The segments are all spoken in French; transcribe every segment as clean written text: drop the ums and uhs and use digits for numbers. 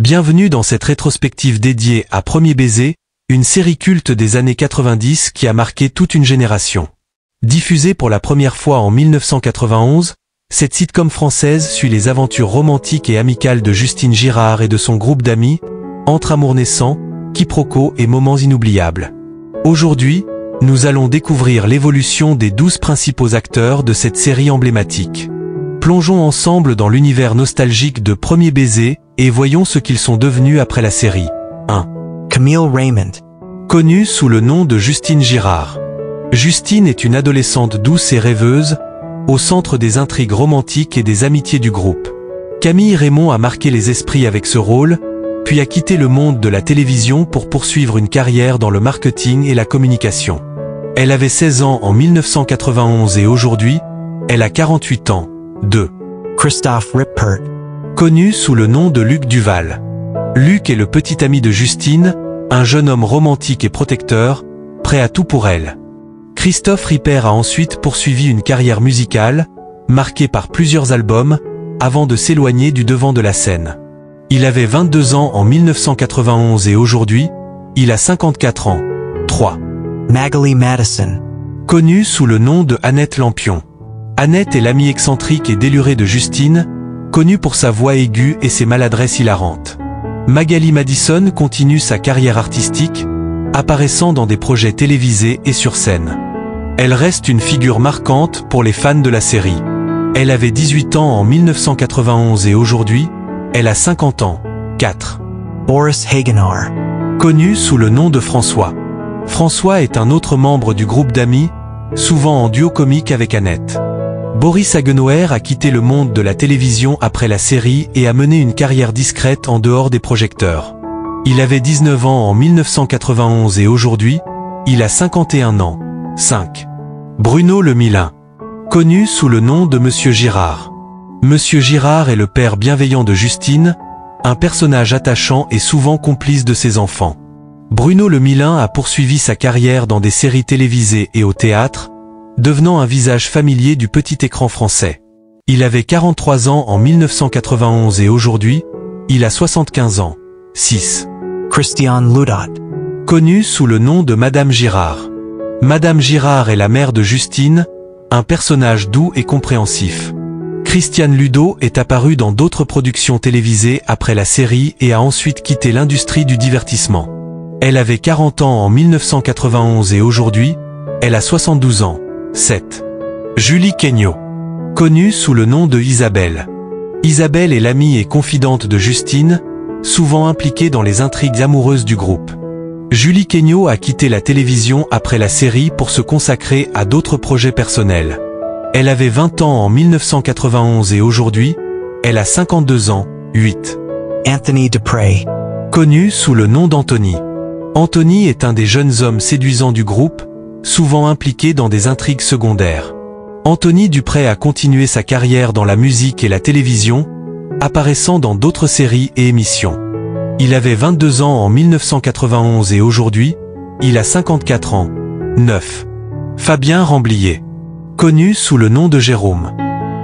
Bienvenue dans cette rétrospective dédiée à Premier baiser, une série culte des années 90 qui a marqué toute une génération. Diffusée pour la première fois en 1991, cette sitcom française suit les aventures romantiques et amicales de Justine Girard et de son groupe d'amis, entre amours naissants, quiproquos et moments inoubliables. Aujourd'hui, nous allons découvrir l'évolution des 12 principaux acteurs de cette série emblématique. Plongeons ensemble dans l'univers nostalgique de Premier baiser et voyons ce qu'ils sont devenus après la série. 1. Camille Raymond. Connue sous le nom de Justine Girard. Justine est une adolescente douce et rêveuse, au centre des intrigues romantiques et des amitiés du groupe. Camille Raymond a marqué les esprits avec ce rôle, puis a quitté le monde de la télévision pour poursuivre une carrière dans le marketing et la communication. Elle avait 16 ans en 1991 et aujourd'hui, elle a 48 ans. 2. Christophe Rippert. Connu sous le nom de Luc Duval. Luc est le petit ami de Justine, un jeune homme romantique et protecteur, prêt à tout pour elle. Christophe Rippert a ensuite poursuivi une carrière musicale, marquée par plusieurs albums, avant de s'éloigner du devant de la scène. Il avait 22 ans en 1991 et aujourd'hui, il a 54 ans. 3. Magali Madison. Connue sous le nom de Annette Lampion. Annette est l'amie excentrique et délurée de Justine, connue pour sa voix aiguë et ses maladresses hilarantes. Magali Madison continue sa carrière artistique, apparaissant dans des projets télévisés et sur scène. Elle reste une figure marquante pour les fans de la série. Elle avait 18 ans en 1991 et aujourd'hui, elle a 50 ans. 4. Boris Hagenaar. Connu sous le nom de François. François est un autre membre du groupe d'amis, souvent en duo comique avec Annette. Boris Hagenaar a quitté le monde de la télévision après la série et a mené une carrière discrète en dehors des projecteurs. Il avait 19 ans en 1991 et aujourd'hui, il a 51 ans. 5. Bruno Le Milin. Connu sous le nom de Monsieur Girard. Monsieur Girard est le père bienveillant de Justine, un personnage attachant et souvent complice de ses enfants. Bruno Le Milin a poursuivi sa carrière dans des séries télévisées et au théâtre, devenant un visage familier du petit écran français. Il avait 43 ans en 1991 et aujourd'hui, il a 75 ans. 6. Christiane Ludot. Connue sous le nom de Madame Girard. Madame Girard est la mère de Justine, un personnage doux et compréhensif. Christiane Ludot est apparue dans d'autres productions télévisées après la série et a ensuite quitté l'industrie du divertissement. Elle avait 40 ans en 1991 et aujourd'hui, elle a 72 ans. 7. Julie Keignot. Connue sous le nom de Isabelle. Isabelle est l'amie et confidente de Justine, souvent impliquée dans les intrigues amoureuses du groupe. Julie Keignot a quitté la télévision après la série pour se consacrer à d'autres projets personnels. Elle avait 20 ans en 1991 et aujourd'hui, elle a 52 ans. 8. Anthony Dupre. Connu sous le nom d'Anthony. Anthony est un des jeunes hommes séduisants du groupe, souvent impliqué dans des intrigues secondaires. Anthony Dupre a continué sa carrière dans la musique et la télévision, apparaissant dans d'autres séries et émissions. Il avait 22 ans en 1991 et aujourd'hui, il a 54 ans. 9. Fabien Ramblier. Connu sous le nom de Jérôme.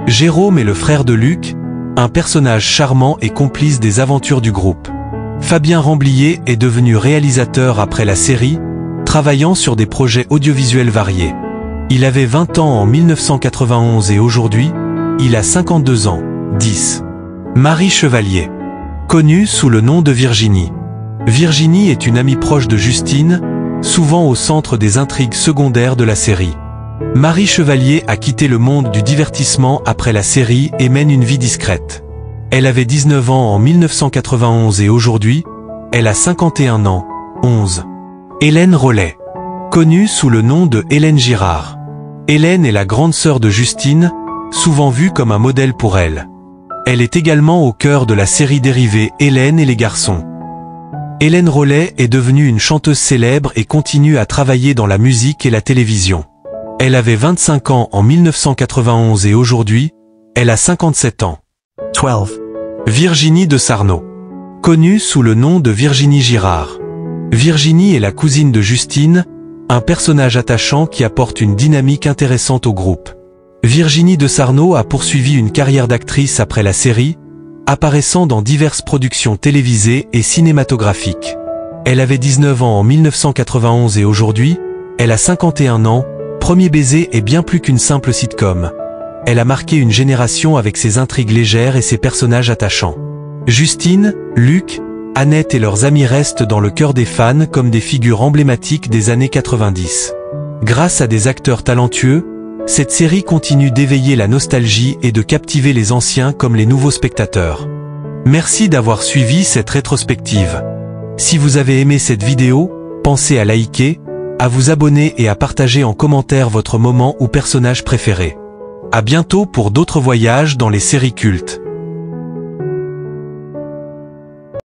Jérôme est le frère de Luc, un personnage charmant et complice des aventures du groupe. Fabien Ramblier est devenu réalisateur après la série, travaillant sur des projets audiovisuels variés. Il avait 20 ans en 1991 et aujourd'hui, il a 52 ans. 10. Marie Chevalier. Connue sous le nom de Virginie. Virginie est une amie proche de Justine, souvent au centre des intrigues secondaires de la série. Marie Chevalier a quitté le monde du divertissement après la série et mène une vie discrète. Elle avait 19 ans en 1991 et aujourd'hui, elle a 51 ans. 11. Hélène Rollet. Connue sous le nom de Hélène Girard. Hélène est la grande sœur de Justine, souvent vue comme un modèle pour elle. Elle est également au cœur de la série dérivée Hélène et les garçons. Hélène Rollet est devenue une chanteuse célèbre et continue à travailler dans la musique et la télévision. Elle avait 25 ans en 1991 et aujourd'hui, elle a 57 ans. 12. Virginie de Sarno. Connue sous le nom de Virginie Girard. Virginie est la cousine de Justine, un personnage attachant qui apporte une dynamique intéressante au groupe. Virginie de Sarno a poursuivi une carrière d'actrice après la série, apparaissant dans diverses productions télévisées et cinématographiques. Elle avait 19 ans en 1991 et aujourd'hui, elle a 51 ans. Premier baiser est bien plus qu'une simple sitcom. Elle a marqué une génération avec ses intrigues légères et ses personnages attachants. Justine, Luc, Annette et leurs amis restent dans le cœur des fans comme des figures emblématiques des années 90. Grâce à des acteurs talentueux, cette série continue d'éveiller la nostalgie et de captiver les anciens comme les nouveaux spectateurs. Merci d'avoir suivi cette rétrospective. Si vous avez aimé cette vidéo, pensez à liker, à vous abonner et à partager en commentaire votre moment ou personnage préféré. À bientôt pour d'autres voyages dans les séries cultes.